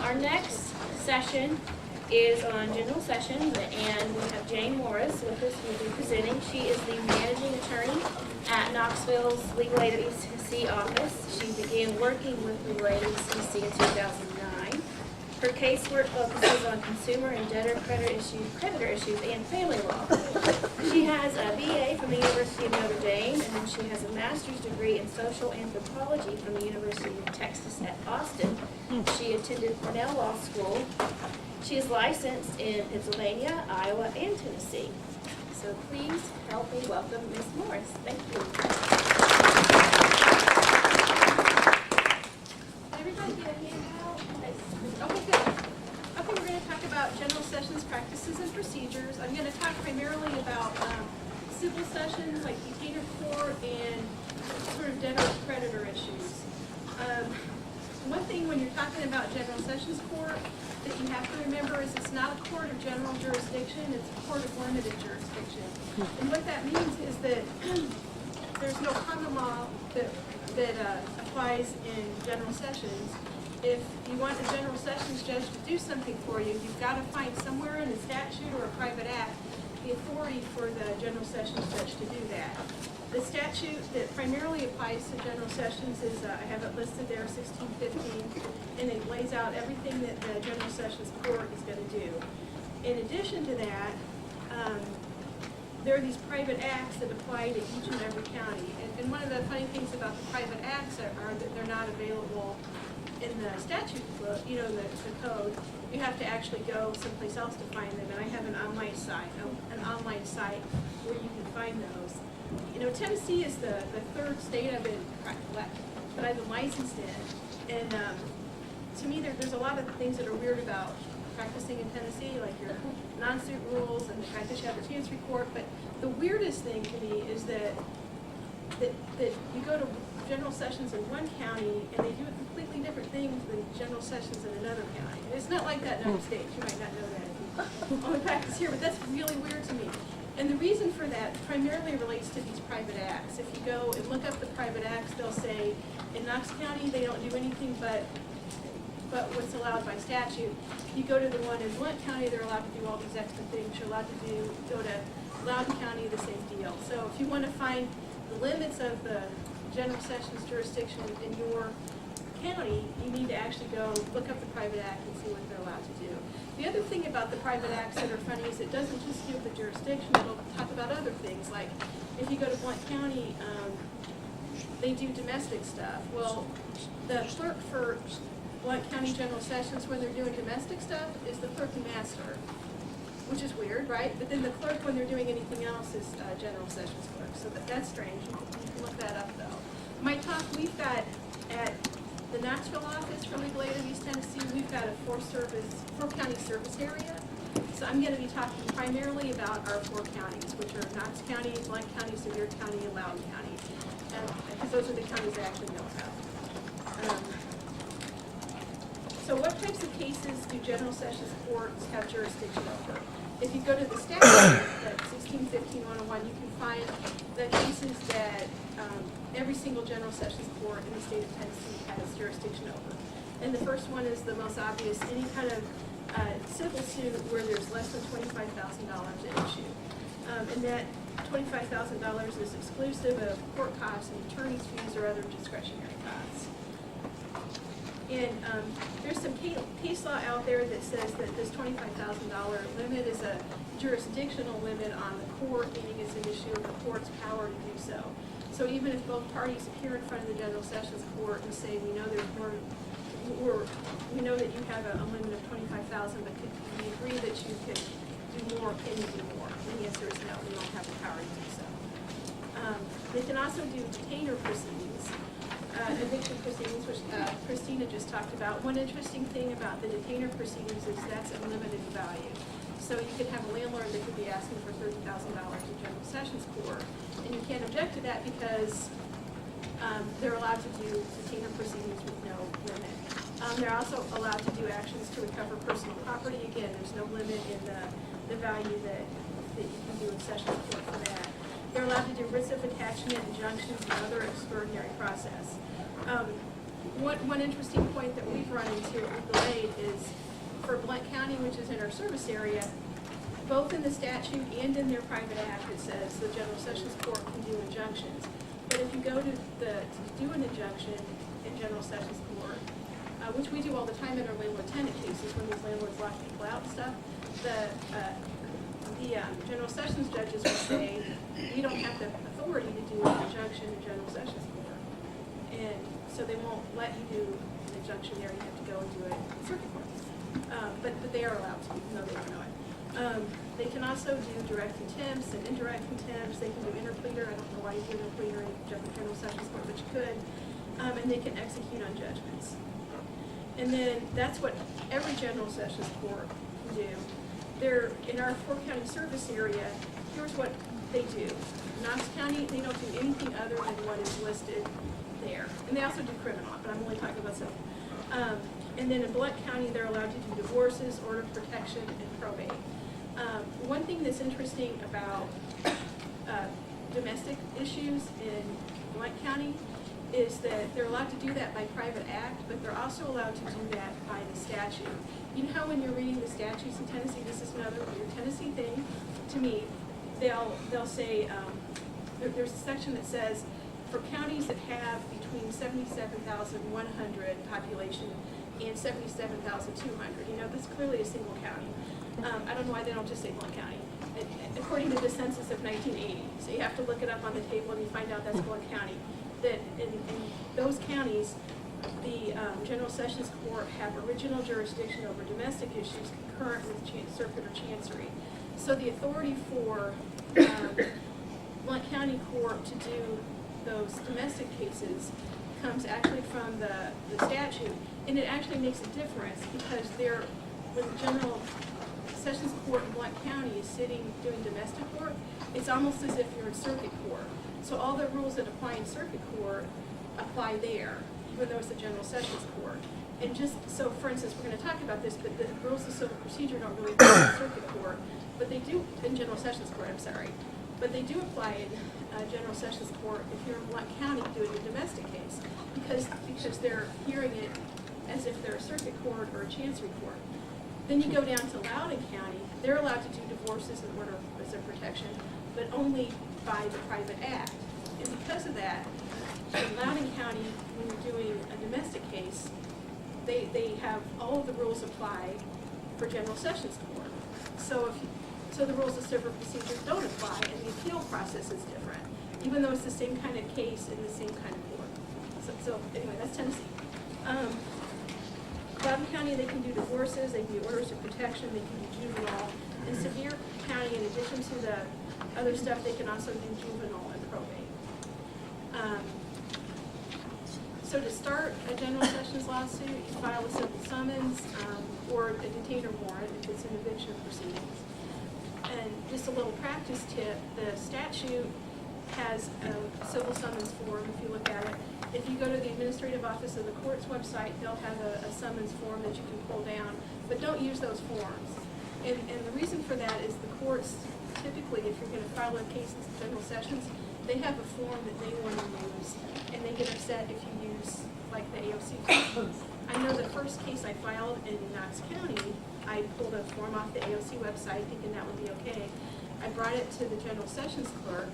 Our next session is on general sessions, and we have Jane Morris with us who will be presenting. She is the managing attorney at Knoxville's Legal Aid of East Tennessee office. She began working with Legal Aid of East Tennessee in 2009. Her casework focuses on consumer and debtor creditor issues, and family law. She has a BA from the University of Notre Dame, and then she has a master's degree in social anthropology from the University of Texas at Austin. She attended Cornell Law School. She is licensed in Pennsylvania, Iowa, and Tennessee. So please help me welcome Ms. Morris. Thank you. Did everybody get a handout? Okay, good. Okay, we're going to talk about general sessions practices and procedures. I'm going to talk primarily about civil sessions like detainer court and sort of debtor-creditor issues. One thing when you're talking about general sessions court that you have to remember is it's not a court of general jurisdiction, it's a court of limited jurisdiction. And what that means is that there's no common law that applies in general sessions. If you want a general sessions judge to do something for you, you've got to find somewhere in a statute or a private act the authority for the general sessions judge to do that. The statute that primarily applies to general sessions is, I have it listed there, 1615, and it lays out everything that the general sessions court is going to do. In addition to that, there are these private acts that apply to each and every county. And one of the funny things about the private acts are that they're not available in the statute book, the code. You have to actually go someplace else to find them. And I have an online site where you can find those. Tennessee is the third state I've been that I've been licensed in, and to me, there's a lot of things that are weird about practicing in Tennessee, like your non-suit rules and the fact that you have a chancery court. But the weirdest thing to me is that you go to general sessions in one county and they do a completely different thing than general sessions in another county. And it's not like that in other states. You might not know that if you only practice here, but that's really weird to me. And the reason for that primarily relates to these private acts. If you go and look up the private acts, they'll say in Knox County they don't do anything but what's allowed by statute. You go to the one in Blount County, they're allowed to do all these extra things. You're allowed to go to Loudoun County, the same deal. So if you want to find the limits of the general sessions jurisdiction in your county, you need to actually go look up the private act and see what they're allowed to do. The other thing about the private acts that are funny is it doesn't just deal with the jurisdiction, it'll talk about other things. Like if you go to Blount County, they do domestic stuff. Well, the clerk for Blount County General Sessions, when they're doing domestic stuff, is the clerk and master, which is weird, right? But then the clerk, when they're doing anything else, is General Sessions clerk. So that's strange. You can look that up, though. My talk, we've got at the Knoxville office for Legal Aid of East Tennessee, we've got a four-county service area. So I'm going to be talking primarily about our four counties, which are Knox County, Blount County, Sevier County, and Loudoun County, because those are the counties I actually know about. So what types of cases do general sessions courts have jurisdiction over? If you go to the statute, that 1615-101, you can find the cases that every single general sessions court in the state of Tennessee has jurisdiction over. And the first one is the most obvious, any kind of civil suit where there's less than $25,000 at issue. And that $25,000 is exclusive of court costs and attorney's fees or other discretionary costs. And there's some case law out there that says that this $25,000 limit is a jurisdictional limit on the court, meaning it's an issue of the court's power to do so. So even if both parties appear in front of the General Sessions Court and say, we know there's more, we know that you have a limit of $25,000, but could we agree that you could do more? Can you do more? And the answer is no. We don't have the power to do so. They can also do detainer proceedings. Eviction proceedings, which Christina just talked about. One interesting thing about the detainer proceedings is that's unlimited value. So you could have a landlord that could be asking for $30,000 in general sessions court, and you can't object to that because they're allowed to do detainer proceedings with no limit. They're also allowed to do actions to recover personal property. Again, there's no limit in the value that you can do in sessions court for that. They're allowed to do writs of attachment, injunctions, and other extraordinary process. one interesting point that we've run into at legal aid is for Blount County, which is in our service area, both in the statute and in their private act, it says the General Sessions Court can do injunctions. But if you go to do an injunction in General Sessions Court, which we do all the time in our landlord-tenant cases when these landlords lock people out and stuff, the General Sessions judges will say, you don't have the authority to do an injunction in General Sessions Court. And so they won't let you do an injunction there, you have to go and do it in circuit court. But they are allowed to, even though they don't know it. They can also do direct contempts and indirect contempts. They can do interpleader. I don't know why you do interpleader in General Sessions Court, but you could. And they can execute on judgments. And then that's what every General Sessions Court can do. They're in our 4-county service area. Here's what they do. Knox County, they don't do anything other than what is listed there. And they also do criminal, but I'm only talking about civil. And then in Blount County, they're allowed to do divorces, order of protection, and probate. One thing that's interesting about domestic issues in Blount County is that they're allowed to do that by private act, but they're also allowed to do that by the statute. You know how when you're reading the statutes in Tennessee, this is another weird Tennessee thing to me, they'll say, there's a section that says, for counties that have between 77,100 population and 77,200, you know, that's clearly a single county. I don't know why they don't just say Blount County. According to the census of 1980, so you have to look it up on the table and you find out that's Blount County. That in those counties, the General Sessions Court have original jurisdiction over domestic issues concurrent with circuit or chancery. So the authority for Blount County Court to do those domestic cases comes actually from the statute, and it actually makes a difference because when the General Sessions Court in Blount County is sitting doing domestic court, it's almost as if you're in circuit court. So all the rules that apply in circuit court apply there, even though it's the General Sessions Court. And just so, for instance, we're going to talk about this, but the rules of civil procedure don't really apply in circuit court, but they do in General Sessions Court. I'm sorry, but they do apply in General Sessions Court if you're in Blount County doing a domestic case, because they're hearing it as if they're a circuit court or a chancery court. Then you go down to Loudoun County. They're allowed to do divorces and order of protection, but only by the private act. And because of that, in Loudoun County, when you're doing a domestic case, they have all of the rules apply for General Sessions Court. So the rules of civil procedure don't apply, and the appeal process is different, even though it's the same kind of case in the same kind of court. So anyway, that's Tennessee. Loudoun County, they can do divorces, they can do orders of protection, they can do juvenile. In Sevier County, in addition to the other stuff, they can also do juvenile and probate. So to start a General Sessions lawsuit, you file a civil summons or a detainer warrant if it's an eviction proceedings. And just a little practice tip, the statute has a civil summons form if you look at it. If you go to the administrative office of the court's website, they'll have a summons form that you can pull down, but don't use those forms. And the reason for that is the courts typically, if you're going to file a case in General Sessions, they have a form that they want to use, and they get upset if you use like the AOC form. I know the first case I filed in Knox County, I pulled a form off the AOC website thinking that would be okay. I brought it to the General Sessions clerk,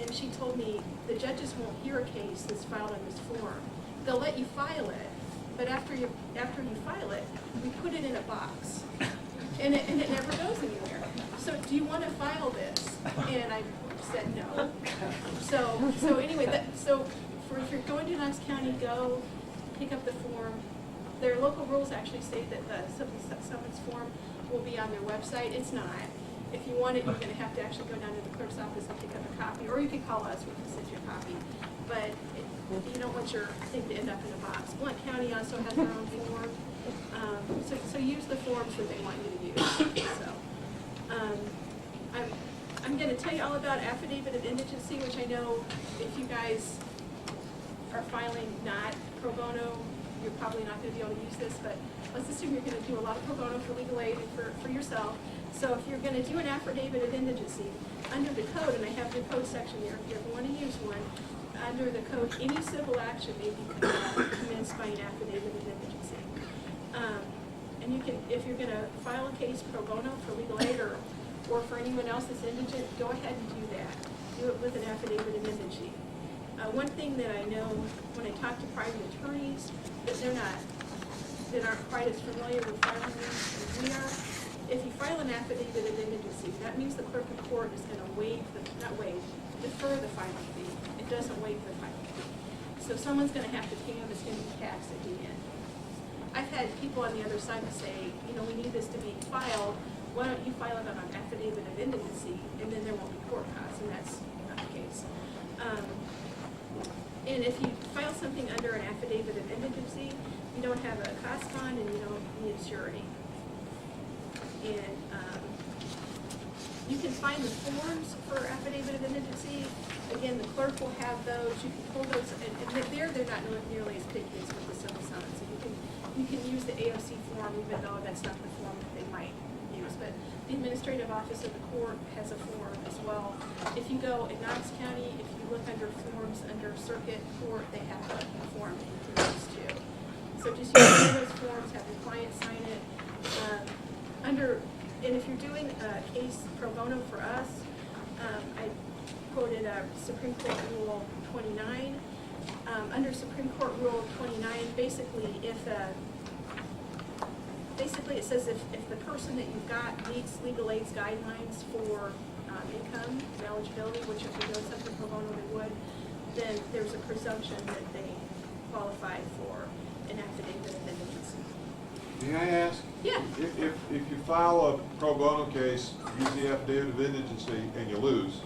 and she told me the judges won't hear a case that's filed on this form. They'll let you file it, but after you file it, we put it in a box, and it never goes anywhere. So do you want to file this? And I said no. So anyway, if you're going to Knox County, go pick up the form. Their local rules actually state that the summons form will be on their website. It's not. If you want it, you're going to have to actually go down to the clerk's office and pick up a copy, or you can call us, we can send you a copy. But you don't want your thing to end up in a box. Blount County also has their own form. So use the forms that they want you to use. So I'm going to tell you all about affidavit of indigency, which I know if you guys are filing not pro bono, you're probably not going to be able to use this, but let's assume you're going to do a lot of pro bono for legal aid and for yourself. So if you're going to do an affidavit of indigency, under the code, and I have the code section here if you ever want to use one, under the code, any civil action may be commenced evidenced by an affidavit of indigency. And you can, if you're gonna file a case pro bono for legal aid or for anyone else that's indigent, go ahead and do that. Do it with an affidavit of indigency. One thing that I know when I talk to private attorneys, that aren't quite as familiar with filing these as we are, if you file an affidavit of indigency, that means the clerk of court is gonna defer the filing fee. It doesn't waive the filing fee. So someone's gonna have to pay them, it's gonna be taxed at the end. I've had people on the other side say, you know, we need this to be filed, why don't you file it on an affidavit of indigency, and then there won't be court costs, and that's not the case. And if you file something under an affidavit of indigency, you don't have a cost bond and you don't need a surety. And you can find the forms for affidavit of indigency. Again, the clerk will have those. You can pull those, and they're not nearly as picky as with the civil summons. So you can use the AOC form, even though that's not the form that they might use. But the administrative office of the court has a form as well. If you go in Knox County, if you look under forms under circuit court, they have a form that you can use too. So just use one of those forms, have your client sign it. And if you're doing a case pro bono for us, I quoted Supreme Court Rule 29. Under Supreme Court Rule 29, basically it says if the person that you've got meets legal aid's guidelines for income and eligibility, which if you're doing something pro bono they would, then there's a presumption that they qualify for an affidavit of indigency. May I ask? Yeah. If you file a pro bono case, use the affidavit of indigency, and you lose,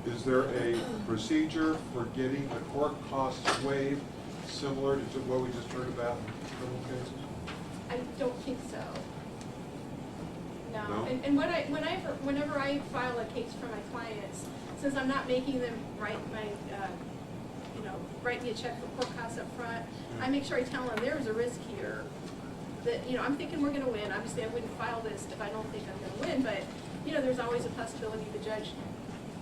is there a procedure for getting the court costs waived similar to what we just heard about in criminal cases? I don't think so. No? And whenever I file a case for my clients, since I'm not making them write me a check for court costs up front, I make sure I tell them there's a risk here that, I'm thinking we're gonna win. Obviously, I wouldn't file this if I don't think I'm gonna win, but, there's always a possibility the judge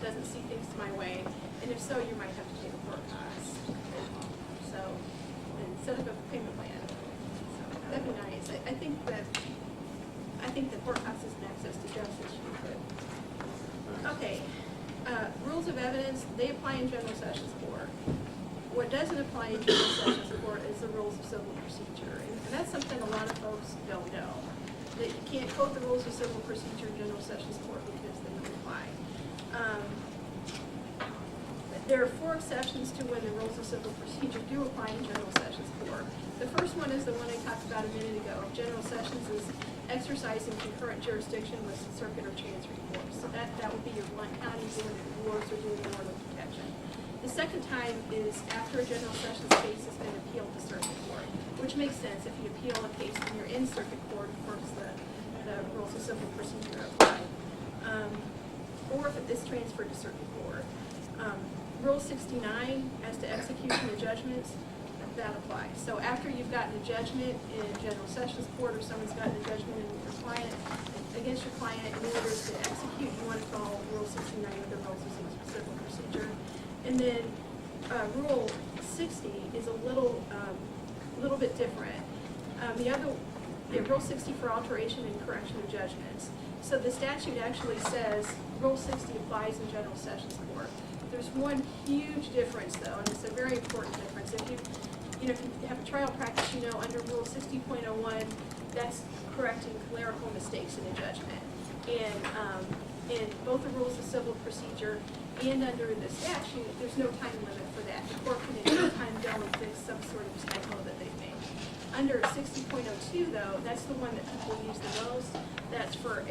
doesn't see things my way, and if so, you might have to pay the court costs. So, and set up a payment plan. So, that'd be nice. I think the court costs is an access to justice issue, but, okay. Rules of evidence, they apply in general sessions court. What doesn't apply in general sessions court is the rules of civil procedure, and that's something a lot of folks don't know. That you can't quote the rules of civil procedure in general sessions court because they don't apply. There are 4 exceptions to when the rules of civil procedure do apply in general sessions court. The first one is the one I talked about a minute ago. General sessions is exercising concurrent jurisdiction with circuit or chancery courts. So that would be your Blunt County doing awards or doing order protection. The second time is after a general sessions case has been appealed to circuit court, which makes sense. If you appeal a case when you're in circuit court, of course the rules of civil procedure apply. Or if it's transferred to circuit court. Rule 69 as to execution of judgments, that applies. So after you've gotten a judgment in general sessions court or someone's gotten a judgment against your client, in order to execute, you want to follow Rule 69 of the rules of civil procedure. And then Rule 60 is a little bit different. Rule 60 for alteration and correction of judgments. So the statute actually says Rule 60 applies in general sessions court. There's one huge difference though, and it's a very important difference. If you have a trial practice, under Rule 60.01, that's correcting clerical mistakes in a judgment. And in both the rules of civil procedure and under the statute, there's no time limit for that. The court can at any time go and fix some sort of typo that they've made. Under 60.02 though, that's the one that people use the most. That's for,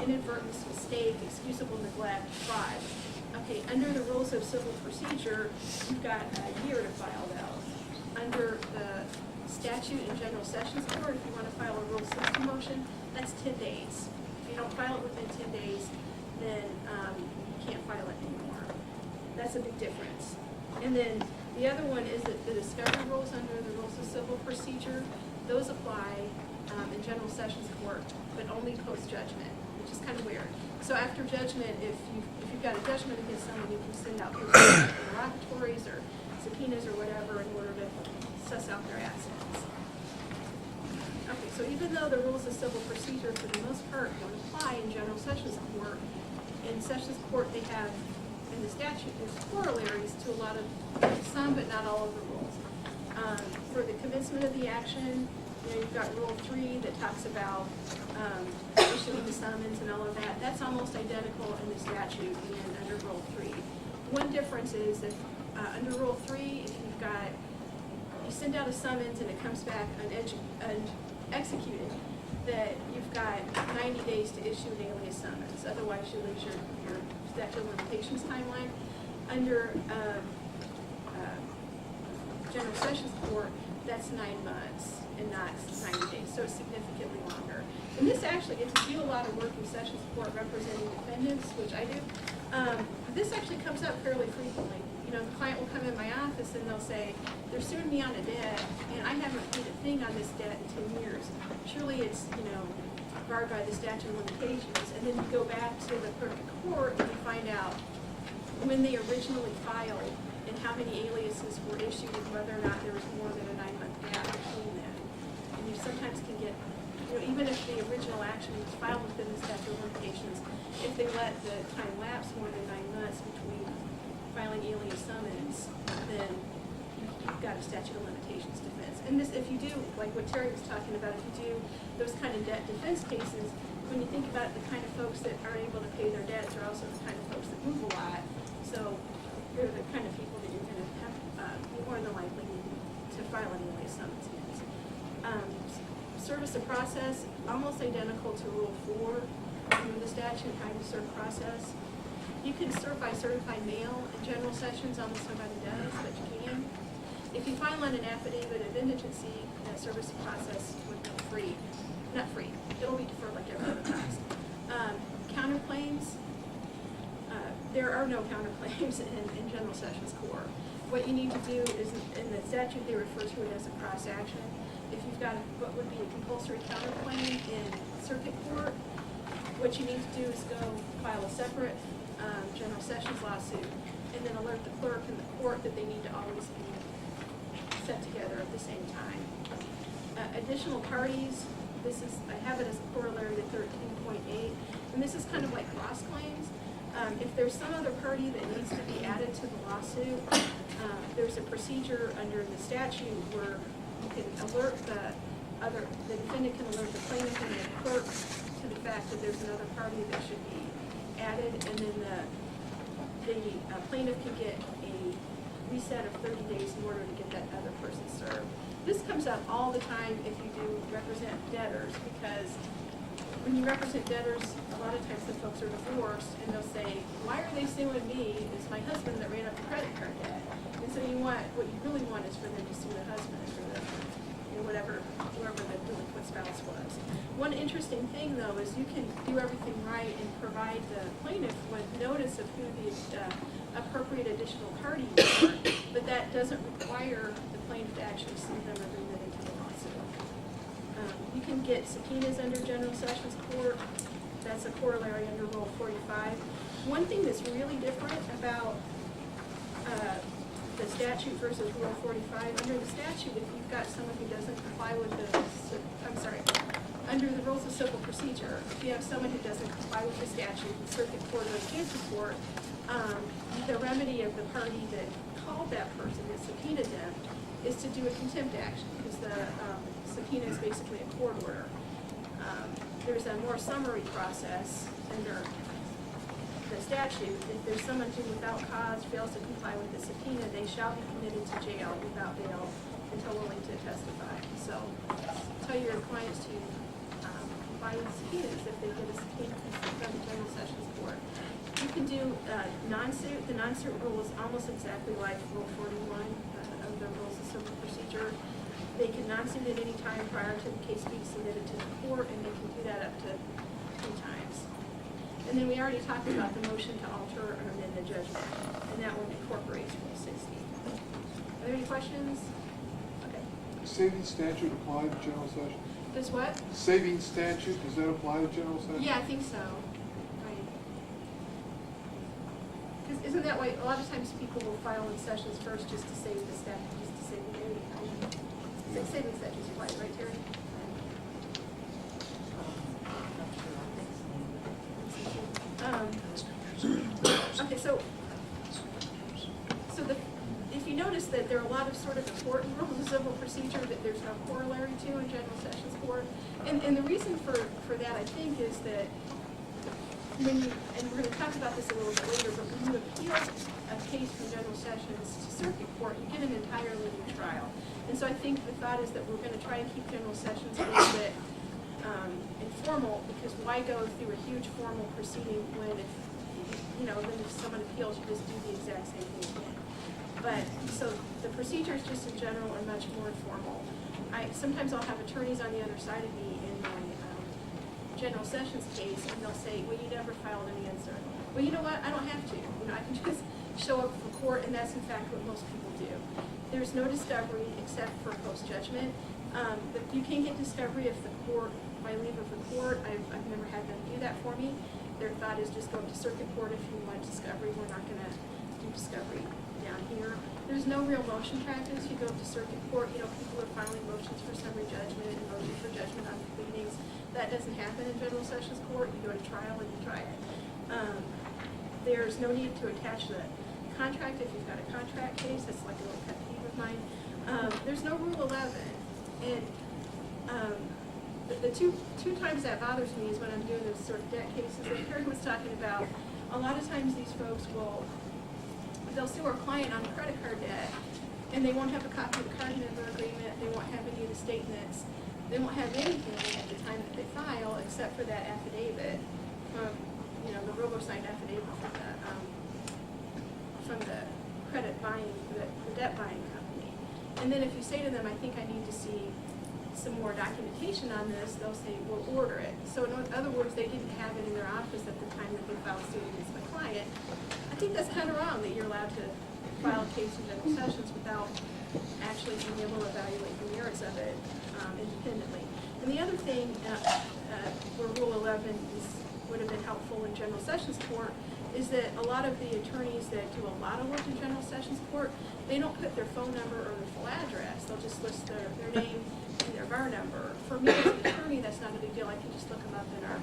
inadvertence, mistake, excusable neglect, fraud. Okay, under the rules of civil procedure, you've got a year to file those. Under the statute in general sessions court, if you want to file a Rule 60 motion, that's 10 days. If you don't file it within 10 days, then you can't file it anymore. That's a big difference. And then the other one is that the discovery rules under the rules of civil procedure, those apply in general sessions court, but only post-judgment, which is kind of weird. So after judgment, if you've got a judgment against someone, you can send out interrogatories or subpoenas or whatever in order to suss out their assets. Okay, so even though the rules of civil procedure for the most part don't apply in general sessions court, in sessions court they have, in the statute, there's corollaries to a lot of, some but not all of the rules. For the commencement of the action, you've got Rule 3 that talks about issuing the summons and all of that. That's almost identical in the statute and under Rule 3. One difference is if under Rule 3, if you've got, you send out a summons and it comes back unexecuted, that you've got 90 days to issue an alias summons. Otherwise, you lose your statute of limitations timeline. Under General Sessions Court, that's 9 months and not 90 days, so it's significantly longer. And this actually, if you do a lot of work in Sessions Court representing defendants, which I do, this actually comes up fairly frequently. You know, the client will come in my office and they'll say, they're suing me on a debt, and I haven't paid a thing on this debt in 10 years. Surely it's, barred by the statute of limitations. And then you go back to the clerk of court and you find out when they originally filed and how many aliases were issued and whether or not there was more than a 9-month gap between them. And you sometimes can get, even if the original action was filed within the statute of limitations, if they let the time lapse more than 9 months between filing alias summons, then you've got a statute of limitations defense. And this, if you do, like what Terry was talking about, if you do those kind of debt defense cases, when you think about the kind of folks that are able to pay their debts are also the kind of folks that move a lot. So they're the kind of people that you're going to have more than likely to file an alias summons against. Service of process, almost identical to Rule 4 in the statute, how you serve process. You can serve by certified mail in general sessions, almost nobody does, but you can. If you file on an affidavit of indigency, that service of process would be free. Not free, it'll be deferred like every other tax. Counterclaims, there are no counterclaims in general sessions court. What you need to do is, in the statute, they refer to it as a cross action. If you've got what would be a compulsory counterclaim in circuit court, what you need to do is go file a separate general sessions lawsuit and then alert the clerk and the court that they need to always be set together at the same time. Additional parties, I have it as a corollary to 13.8, and this is kind of like cross claims. If there's some other party that needs to be added to the lawsuit, there's a procedure under the statute where you can alert the defendant can alert the plaintiff and the clerk to the fact that there's another party that should be added, and then the plaintiff can get a reset of 30 days in order to get that other person served. This comes up all the time if you do represent debtors, because when you represent debtors, a lot of times the folks are divorced, and they'll say, why are they suing me? It's my husband that ran up the credit card debt. And so what you really want is for them to sue the husband or whoever the delinquent spouse was. One interesting thing, though, is you can do everything right and provide the plaintiff with notice of who the appropriate additional party is, but that doesn't require the plaintiff to actually sue them or bring them into the lawsuit. You can get subpoenas under General Sessions Court. That's a corollary under Rule 45. One thing that's really different about the statute versus Rule 45, under the statute, if you've got someone who doesn't comply with under the rules of civil procedure, if you have someone who doesn't comply with the statute, the circuit court or the cancer court, the remedy of the party that called that person, that subpoenaed them, is to do a contempt action, because the subpoena is basically a court order. There's a more summary process under the statute. If there's someone who without cause fails to comply with the subpoena, they shall be committed to jail without bail until willing to testify. So tell your clients to comply with subpoenas if they get a subpoena from the General Sessions Court. You can do non-suit. The non-suit rule is almost exactly like Rule 41 of the rules of civil procedure. They can non-suit at any time prior to the case being submitted to the court, and they can do that up to 3 times. And then we already talked about the motion to alter or amend the judgment, and that one incorporates Rule 60. Are there any questions? Okay. Saving statute apply to general session? Does what? Saving statute, does that apply to general session? Yeah, I think so. Right. Isn't that way, a lot of times people will file in sessions first just to save the statute, just to save the date. Saving statute's required, right, Terry? Okay, so if you notice that there are a lot of sort of important rules of civil procedure that there's no corollary to in general sessions court, and the reason for that, I think, is that when you, and we're going to talk about this a little bit later, but when you appeal a case from general sessions to circuit court, you get an entirely new trial. And so I think the thought is that we're going to try and keep general sessions a little bit informal, because why go through a huge formal proceeding when if, you know, then if someone appeals, you just do the exact same thing again. But, so the procedures just in general are much more informal. Sometimes I'll have attorneys on the other side of me in my general sessions case, and they'll say, well, you never filed any answer. Well, you know what, I don't have to. You know, I can just show up for court, and that's in fact what most people do. There's no discovery except for post-judgment. But you can get discovery if the court, by leave of the court. I've never had them do that for me. Their thought is just go to circuit court if you want discovery. We're not going to do discovery down here. There's no real motion practice. You go to circuit court, you know, people are filing motions for summary judgment and motions for judgment on pleadings. That doesn't happen in general sessions court. You go to trial and you try it. There's no need to attach the contract if you've got a contract case. That's like a little pet peeve of mine. There's no Rule 11. And the two times that bothers me is when I'm doing those sort of debt cases that Karen was talking about. A lot of times these folks they'll sue our client on credit card debt, and they won't have a copy of the card member agreement, they won't have any of the statements, they won't have anything at the time that they file except for that affidavit from, you know, the robo-signed affidavit from the credit buying, the debt buying company. And then if you say to them, I think I need to see some more documentation on this, they'll say, we'll order it. So in other words, they didn't have it in their office at the time that they filed suit against my client. I think that's kind of wrong that you're allowed to file a case in general sessions without actually being able to evaluate the merits of it independently. And the other thing where Rule 11 would have been helpful in general sessions court is that a lot of the attorneys that do a lot of work in general sessions court, they don't put their phone number or their full address. They'll just list their name and their bar number. For me as an attorney, that's not a big deal. I can just look them up in our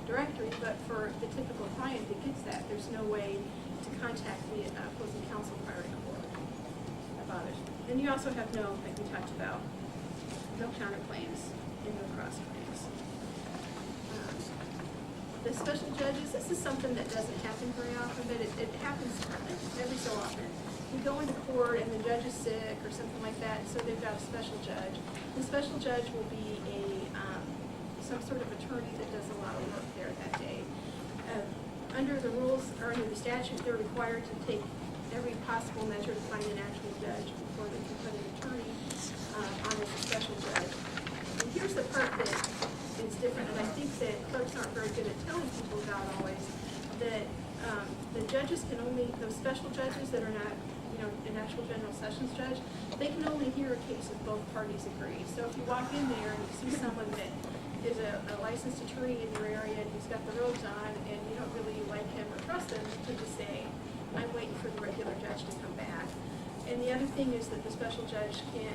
directory. But for the typical client that gets that, there's no way to contact the opposing counsel prior to court about it. And you also have no, like we talked about, no counterclaims and no cross claims. The special judges, this is something that doesn't happen very often, but it happens every so often. You go into court and the judge is sick or something like that, and so they've got a special judge. The special judge will be some sort of attorney that does a lot of work there that day. Under the rules, or under the statute, they're required to take every possible measure to find an actual judge before they can put an attorney on as a special judge. And here's the part that is different, and I think that clerks aren't very good at telling people about always, that the judges can only, those special judges that are not, you know, an actual general sessions judge, they can only hear a case if both parties agree. So if you walk in there and you see someone that is a licensed attorney in your area and he's got the robes on and you don't really like him or trust him, you can just say, I'm waiting for the regular judge to come back. And the other thing is that the special judge can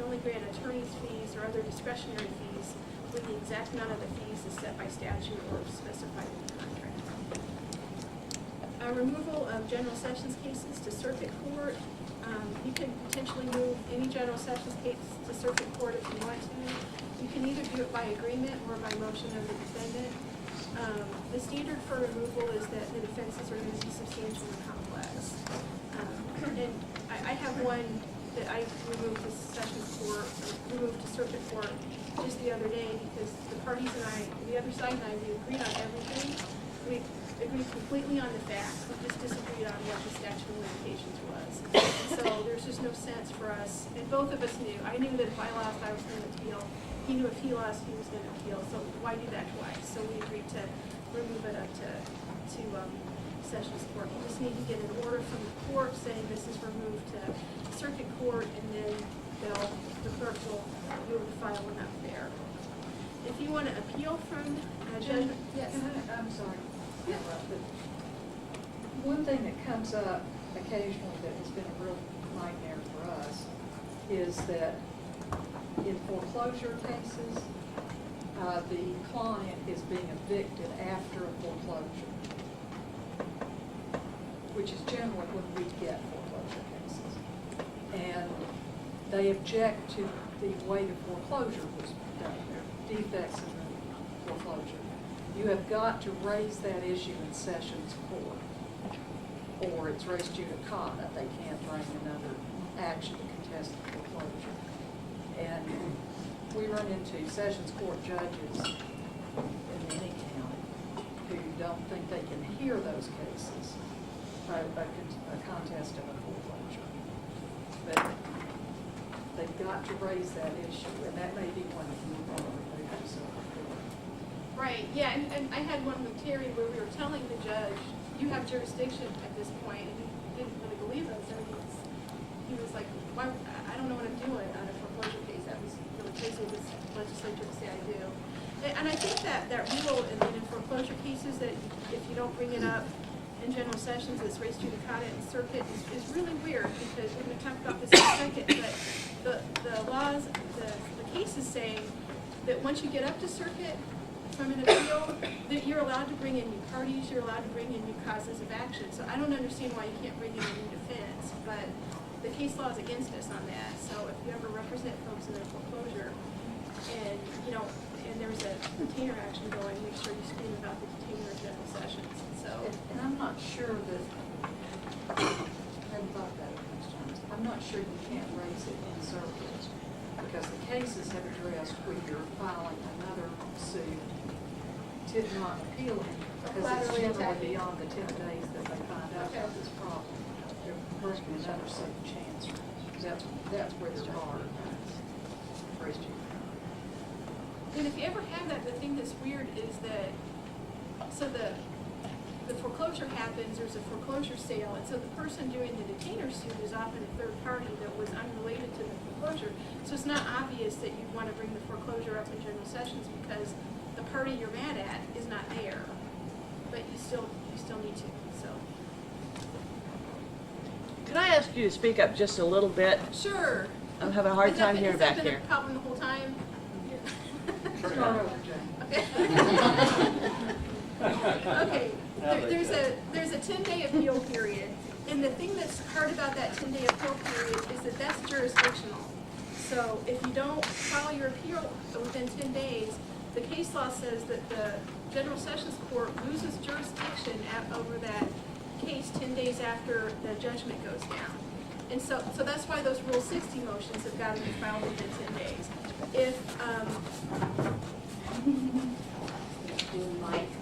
only grant attorney's fees or other discretionary fees when the exact amount of the fees is set by statute or specified in the contract. Removal of general sessions cases to circuit court. You can potentially move any general sessions case to circuit court if you want to. You can either do it by agreement or by motion of the defendant. The standard for removal is that the defenses are going to be substantial and complex. And I have one that I removed to circuit court just the other day because the parties and I, the other side and I, we agreed on everything. We agreed completely on the facts. We just disagreed on what the statute of limitations was. So there's just no sense for us, and both of us knew. I knew that if I lost, I was going to appeal. He knew if he lost, he was going to appeal. So why do that twice? So we agreed to remove it up to Sessions Court. You just need to get an order from the court saying this is removed to circuit court, and then the clerk will be able to file one up there. If you want to appeal from judgment, yes. I'm sorry. Yeah. One thing that comes up occasionally that has been a real nightmare for us is that in foreclosure cases, the client is being evicted after a foreclosure, which is generally when we get foreclosure cases. And they object to the way the foreclosure was done, there are defects in the foreclosure. You have got to raise that issue in Sessions Court, or it's res judicata. They can't bring another action to contest the foreclosure. And we run into Sessions Court judges in any county who don't think they can hear those cases, a contest of a foreclosure. But they've got to raise that issue, and that may be one of the issues. Right, yeah, and I had one with Terry where we were telling the judge, you have jurisdiction at this point, and he didn't really believe us. I mean, he was like, why, I don't know what I'm doing on a foreclosure case. That was really crazy of this legislature to say I do. And I think that rule in foreclosure cases, that if you don't bring it up in general sessions, it's res judicata and circuit, is really weird, because we're going to talk about this in a second, but the laws, the cases say that once you get up to circuit from an appeal, that you're allowed to bring in new parties, you're allowed to bring in new causes of action. So I don't understand why you can't bring in a new defense, but the case law is against us on that. So if you ever represent folks in a foreclosure, and and there's a detainer action going, make sure you scream about the detainer in general sessions. So, and I'm not sure that, I haven't thought about it much times, I'm not sure you can't raise it in circuit, because the cases have addressed when you're filing another suit, not appealing, because it's generally beyond the 10 days that they find out about this problem. They're working another suit in chancery. That's where they're hard. and if you ever have that, the thing that's weird is that, so the foreclosure happens, there's a foreclosure sale, and so the person doing the detainer suit is often a third party that was unrelated to the foreclosure. So it's not obvious that you want to bring the foreclosure up in general sessions, because the party you're mad at is not there, but you still need to. So. Could I ask you to speak up just a little bit? Sure. I'm having a hard time hearing back Has that here. been a problem the whole time? Start over, Jane. Okay. Okay. There's a 10-day appeal period, and the thing that's hard about that 10-day appeal period is that that's jurisdictional. So if you don't file your appeal within 10 days, the case law says that the General Sessions Court loses jurisdiction over that case 10 days after the judgment goes down. And so that's why those Rule 60 motions have got to be filed within 10 days. If,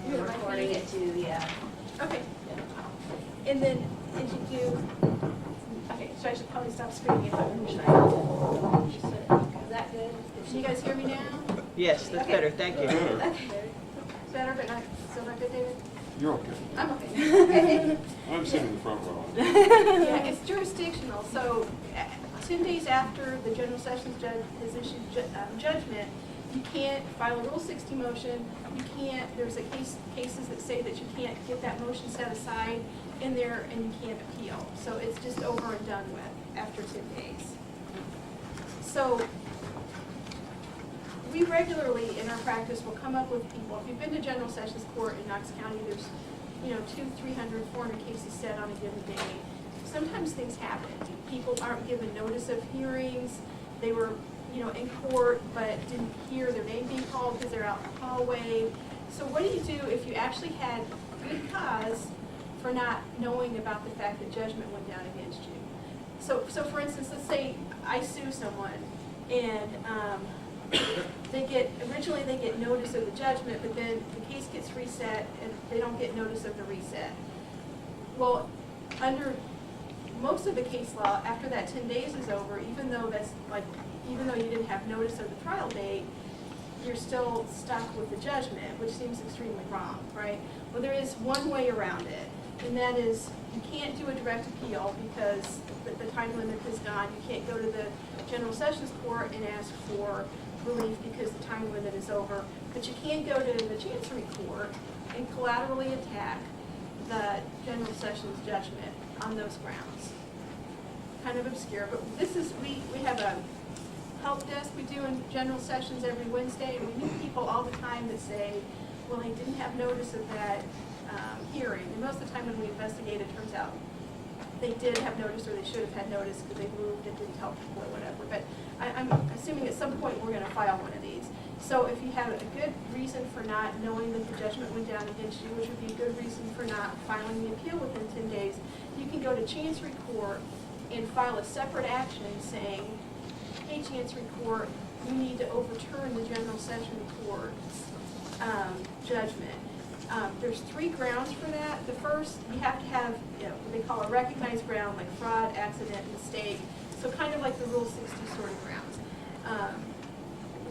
You're recording it too, yeah. okay. And then, did you do, okay, so I should probably stop screaming if I'm Is that good? Can you guys hear me now? Yes, that's Okay. better, thank you. Okay. Better, but not, still not good, David? You're okay. I'm okay. I'm sitting in the front row. Yeah, it's jurisdictional, so 10 days after the General Sessions judge has issued judgment, you can't file a Rule 60 motion, you can't, there's cases that say that you can't get that motion set aside in there, and you can't appeal. So it's just over and done with after 10 days. So we regularly in our practice will come up with people. If you've been to General Sessions Court in Knox County, there's 200, 300, 400 cases set on a given day. Sometimes things happen. People aren't given notice of hearings. They were in court but didn't hear their name being called because they're out in the hallway. So what do you do if you actually had good cause for not knowing about the fact that judgment went down against you? So for instance, let's say I sue someone, and originally they get notice of the judgment, but then the case gets reset and they don't get notice of the reset. Well, under most of the case law, after that 10 days is over, even though you didn't have notice of the trial date, you're still stuck with the judgment, which seems extremely wrong, right? Well, there is one way around it, and that is you can't do a direct appeal because the time limit is gone. You can't go to the General Sessions Court and ask for relief because the time limit is over. But you can go to the Chancery Court and collaterally attack the general sessions judgment on those grounds. Kind of obscure, but this is, we have a help desk we do in general sessions every Wednesday, and we meet people all the time that say, well, they didn't have notice of that hearing. And most of the time when we investigate, it turns out they did have notice, or they should have had notice because they moved, it didn't tell people or whatever. But I'm assuming at some point we're gonna file one of these. So if you have a good reason for not knowing that the judgment went down against you, which would be a good reason for not filing the appeal within 10 days, you can go to Chancery Court and file a separate action saying, hey, Chancery Court, you need to overturn the General Session Court's judgment. There's 3 grounds for that. The first, you have to have, what they call a recognized ground, like fraud, accident, mistake. So kind of like the Rule 60 sort of grounds.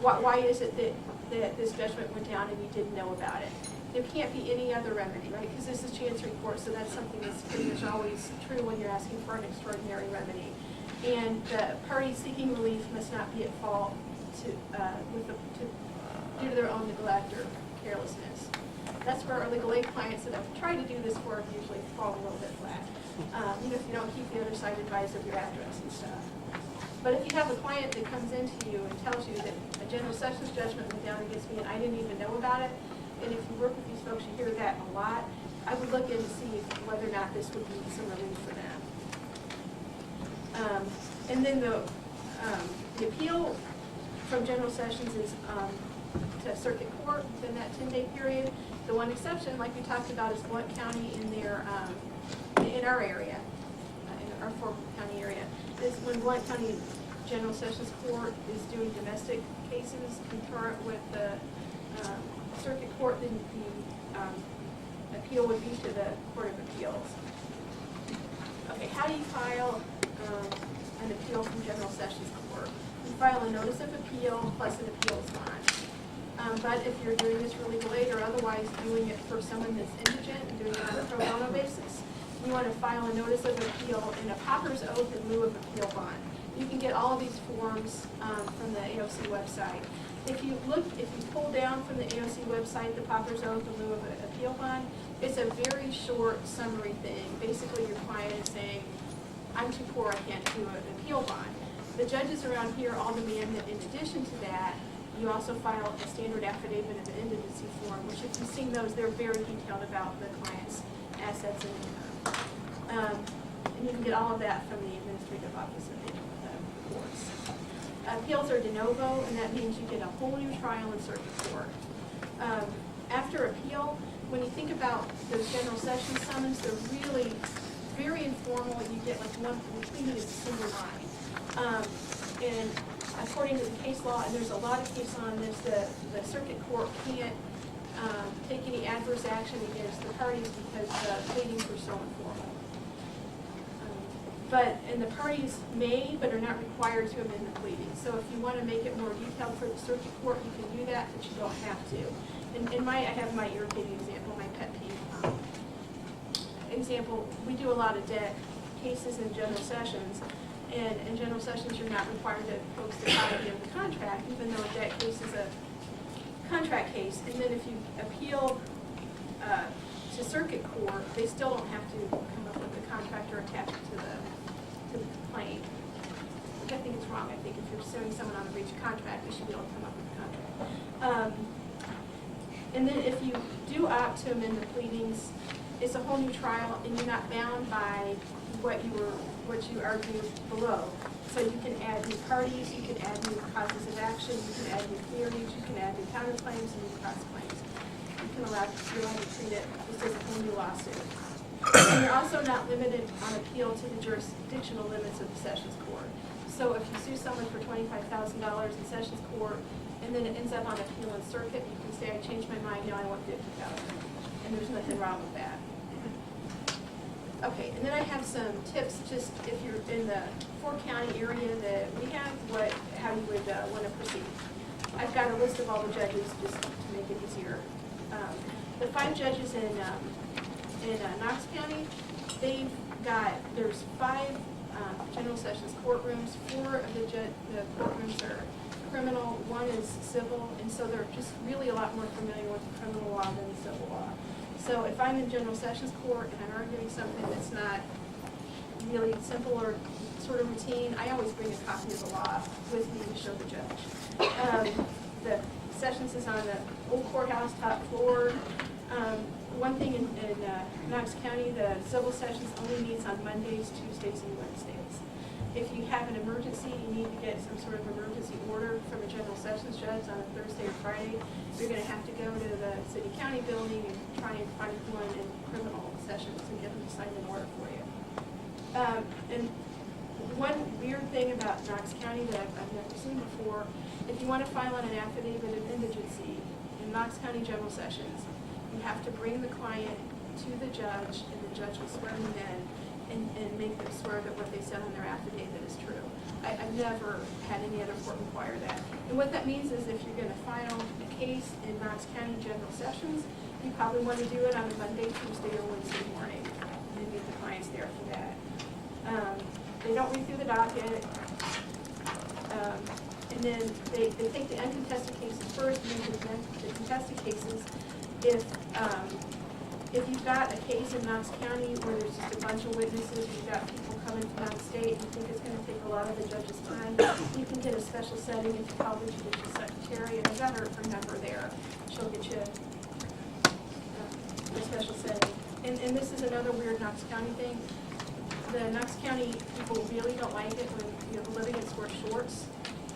Why is it that this judgment went down and you didn't know about it? There can't be any other remedy, right? Because this is Chancery Court, so that's something that's pretty much always true when you're asking for an extraordinary remedy. And the party seeking relief must not be at fault due to their own neglect or carelessness. That's where our legal aid clients that I've tried to do this for usually fall a little bit flat. If you don't keep the other side advised of your address and stuff. But if you have a client that comes into you and tells you that a general sessions judgment went down against me and I didn't even know about it, and if you work with these folks, you hear that a lot, I would look in to see whether or not this would be some relief for them. And then the appeal from general sessions is to circuit court within that 10-day period. The one exception, like we talked about, is Blount County in our area, in our 4-county area. Is when Blount County General Sessions Court is doing domestic cases concurrent with the circuit court, then the appeal would be to the Court of Appeals. Okay, how do you file an appeal from General Sessions Court? You file a notice of appeal plus an appeals bond. But if you're doing this for legal aid or otherwise doing it for someone that's indigent and doing it on a pro bono basis, you want to file a notice of appeal and a pauper's oath in lieu of appeal bond. You can get all of these forms from the AOC website. If you pull down from the AOC website the pauper's oath in lieu of an appeal bond, it's a very short summary thing. Basically, your client is saying, I'm too poor, I can't do an appeal bond. The judges around here all demand that in addition to that, you also file a standard affidavit of indigency form, which if you've seen those, they're very detailed about the client's assets and income. And you can get all of that from the administrative office of the courts. Appeals are de novo, and that means you get a whole new trial in circuit court. After appeal, when you think about those general session summons, they're really very informal. You get like one pleading is a single line. And according to the case law, and there's a lot of case on this, the circuit court can't take any adverse action against the parties because the pleadings were so informal. And the parties may, but are not required to amend the pleading. So if you want to make it more detailed for the circuit court, you can do that, but you don't have to. I have my irritating example, my pet peeve. Example, we do a lot of debt cases in general sessions, and in general sessions, you're not required to post a copy of the contract, even though a debt case is a contract case. And then if you appeal to circuit court, they still don't have to come up with the contract or attach it to the complaint. Which I think is wrong. I think if you're suing someone on a breach of contract, you should be able to come up with the contract. And then if you do opt to amend the pleadings, it's a whole new trial, and you're not bound by what you argued below. So you can add new parties, you can add new causes of action, you can add new theories, you can add new counterclaims and new cross-claims. You're allowed to treat it just as a whole new lawsuit. And you're also not limited on appeal to the jurisdictional limits of the Sessions Court. So if you sue someone for $25,000 in Sessions Court, and then it ends up on appeal in circuit, you can say, I changed my mind, now I want $50,000. And there's nothing wrong with that. Okay, and then I have some tips, just if you're in the 4-county area that we have, how you would want to proceed. I've got a list of all the judges just to make it easier. The 5 judges in Knox County, there's 5 general sessions courtrooms. 4 of the courtrooms are criminal, 1 is civil, and so they're just really a lot more familiar with the criminal law than the civil law. So if I'm in general sessions court and I'm arguing something that's not really simple or sort of routine, I always bring a copy of the law with me to show the judge. The sessions is on the old courthouse top floor. One thing in Knox County, the civil sessions only meets on Mondays, Tuesdays, and Wednesdays. If you have an emergency, you need to get some sort of emergency order from a general sessions judge on a Thursday or Friday, you're gonna have to go to the city county building and try and find one in criminal sessions and get them to sign an order for you. And one weird thing about Knox County that I've never seen before, if you want to file on an affidavit of indigency in Knox County General Sessions, you have to bring the client to the judge, and the judge will swear them in and make them swear that what they said on their affidavit is true. I've never had any other court require that. And what that means is if you're going to file a case in Knox County General Sessions, you probably want to do it on a Monday, Tuesday, or Wednesday morning, and get the clients there for that. They don't read through the docket. And then they take the uncontested cases first, and then the contested cases. If you've got a case in Knox County where there's just a bunch of witnesses, you've got people coming from out of state, and you think it's gonna take a lot of the judge's time, you can get a special setting if you call the judicial secretary, and I've got her number there. She'll get you a special setting. And this is another weird Knox County thing. The Knox County people really don't like it when the litigants wear shorts.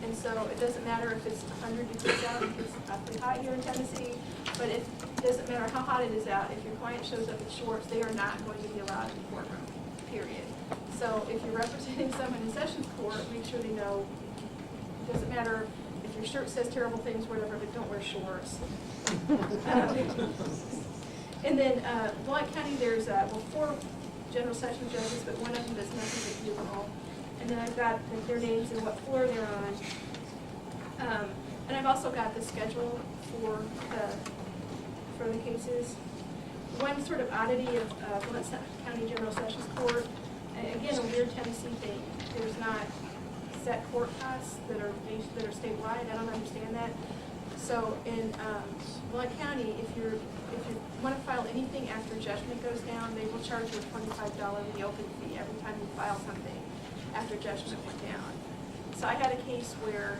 And so it doesn't matter if it's 100 degrees out, if it's awfully hot here in Tennessee, but it doesn't matter how hot it is out, if your client shows up in shorts, they are not going to be allowed in the courtroom, period. So if you're representing someone in sessions court, make sure they know, it doesn't matter if your shirt says terrible things, whatever, but don't wear shorts. And then, Blount County, there's, 4 general session judges, but one of them does nothing but juvenile. And then I've got their names and what floor they're on. And I've also got the schedule for the cases. One sort of oddity of Blount County General Sessions Court, and again, a weird Tennessee thing. There's not set court costs that are statewide. I don't understand that. So in Blount County, if you want to file anything after judgment goes down, they will charge you a $25 reopen fee every time you file something after judgment went down. So I had a case where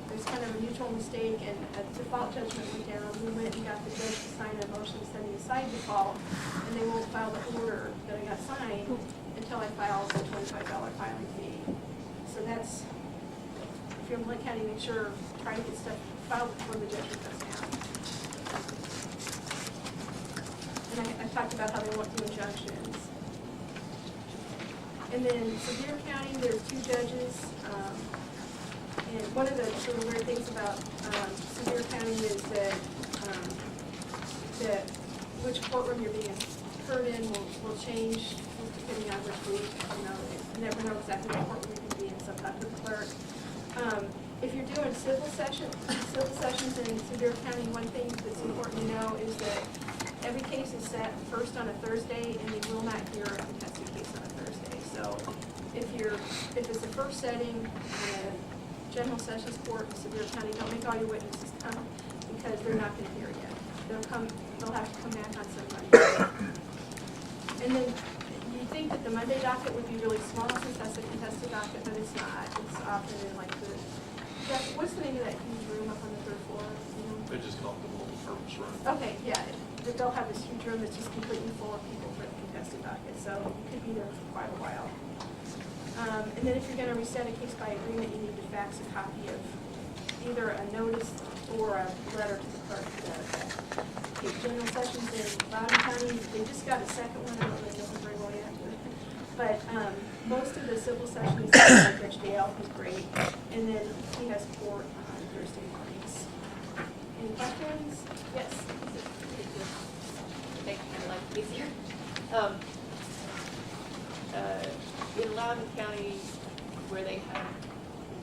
there's kind of a mutual mistake and a default judgment went down. We went and got the judge to sign a motion setting aside default, and they won't file the order that I got signed until I file the $25 filing fee. So that's, if you're in Blount County, make sure, try to get stuff filed before the judgment goes down. And I talked about how they won't do injunctions. And then Sevier County, there's 2 judges. And one of the sort of weird things about Sevier County is that which courtroom you're being heard in will change depending on which week. You never know exactly what courtroom you can be in. Sometimes with the clerk. If you're doing civil sessions in Sevier County, one thing that's important to know is that every case is set first on a Thursday, and they will not hear a contested case on a Thursday. So if it's the first setting in a general sessions court in Sevier County, don't make all your witnesses come because they're not going to hear yet. They'll have to come back on some Monday. And then you think that the Monday docket would be really small since that's a contested docket, but it's not. It's often in like what's the name of that huge room up on the 3rd floor? They just call it the multi-purpose room. Okay, yeah. They'll have this huge room that's just completely full of people for the contested docket, so you could be there for quite a while. And then if you're going to reset a case by agreement, you need to fax a copy of either a notice or a letter to the clerk. The general sessions in Loudoun County, they just got a second one. I don't know if it's very well yet. But most of the civil sessions, like Judge Dale, who's great, and then he has court on Thursday mornings. Any questions? Yes. Make my life easier. In Loudoun County, where they have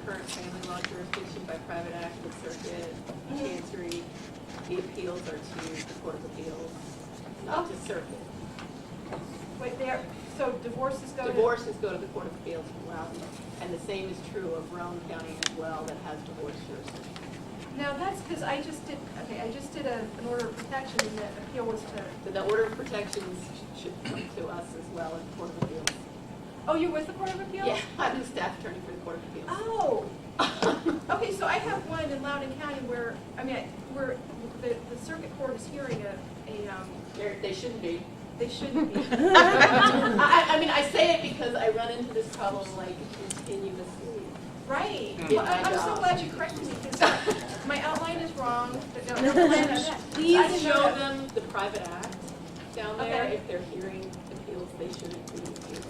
current family law jurisdiction by private act, the circuit, chancery, the appeals are to the Court of Appeals, not to circuit. Wait, so divorces go to? Divorces go to the Court of Appeals in Loudoun, and the same is true of Roane County as well, that has divorce jurisdiction. No, that's because I just did an order of protection and the appeal was to, So the order of protections should come to us as well in Court of Appeals. oh, you're with the Court of Appeals? Yeah, I'm the staff attorney for the Court of Appeals. Oh, okay, so I have one in Loudoun County where, where the circuit court is hearing They shouldn't be. they shouldn't be. I mean, I say it because I run into this problem like continuously. Right. Yeah, Well, my I'm so job. glad you corrected me because my outline is wrong. But no, never mind that. I Please didn't know show that. them the private act down there. Okay. If they're hearing appeals, they shouldn't be hearing.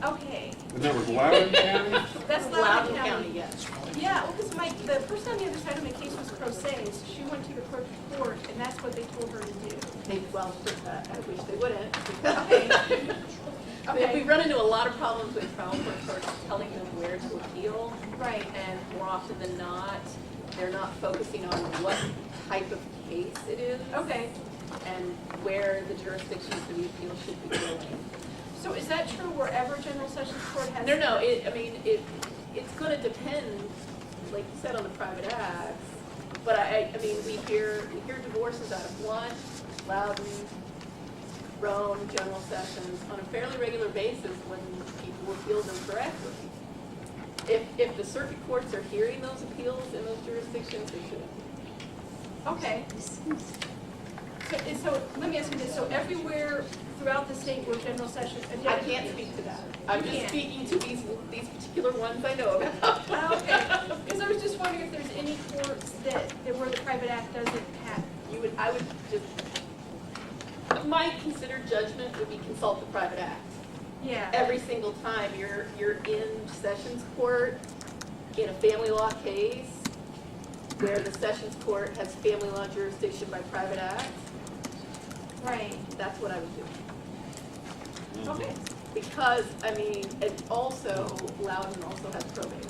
Okay, And that was Loudoun County? that's Loudoun Loudoun County, County. yes. Yeah, well, because the person on the other side of my case was pro se, so she went to the clerk of court, and that's what they told her to do. Well, I wish they wouldn't. Okay. We Okay, run into a lot of problems with trial court clerks telling them where to appeal, right. and more often than not, they're not focusing on what type of case it is Okay, and where the jurisdiction for the appeal should be going. so is that true wherever General Sessions Court has? No, it's gonna depend, like you said, on the private acts. But I mean, we hear divorces out of Loudoun, Roan, General Sessions on a fairly regular basis when people appeal them correctly. If the circuit courts are hearing those appeals in those jurisdictions, they should. Okay. So let me ask you this, so everywhere throughout the state where General Sessions. I can't speak to that. I'm You just can't. speaking to these particular ones I know about. Oh, okay, because I was just wondering if there's any courts that where the private act doesn't have. I would just, my considered judgment would be consult the private act. Yeah. Every single time you're in Sessions Court in a family law case where the Sessions Court has family law jurisdiction by private act, Right, that's what I would do. okay, Because, I mean, and also, Loudoun also has probate,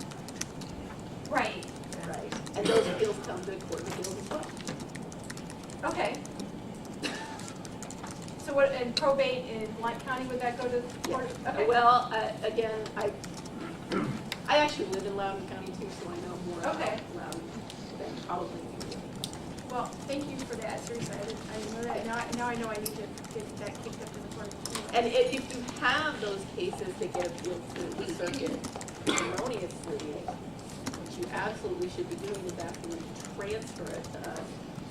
right, right? And those appeals come to the Court of Appeals as well. okay. So what, and probate in Blount County, would that go to the court? Okay. Well, again, I actually live in Loudoun County too, so I know more about Okay. Loudoun than probably you do. Well, thank you for that, seriously, I didn't know that, now I know I need to get that kicked up to the court. And if you have those cases that get appealed to the circuit erroneously, what you absolutely should be doing is asking them to transfer it to us.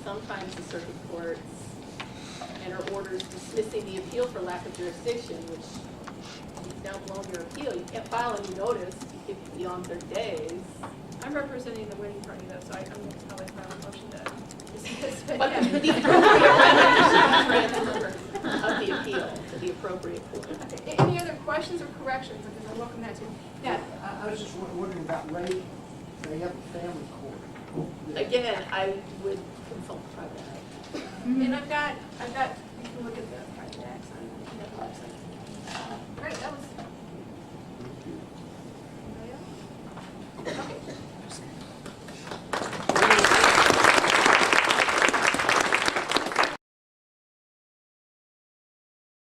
Sometimes the circuit courts enter orders dismissing the appeal for lack of jurisdiction, which you've now blown your appeal. You can't file a new notice beyond 30 days. I'm representing the winning party though, so I'm going to probably file a motion to dismiss, but But yeah. the appropriate transfer of the appeal to the appropriate court. Okay, any other questions or corrections, because I welcome that too. Yeah, I was just wondering about Ray, they have a family court. Again, I would consult the private eye. and I've got, you can look at the private acts on the website. Great, that was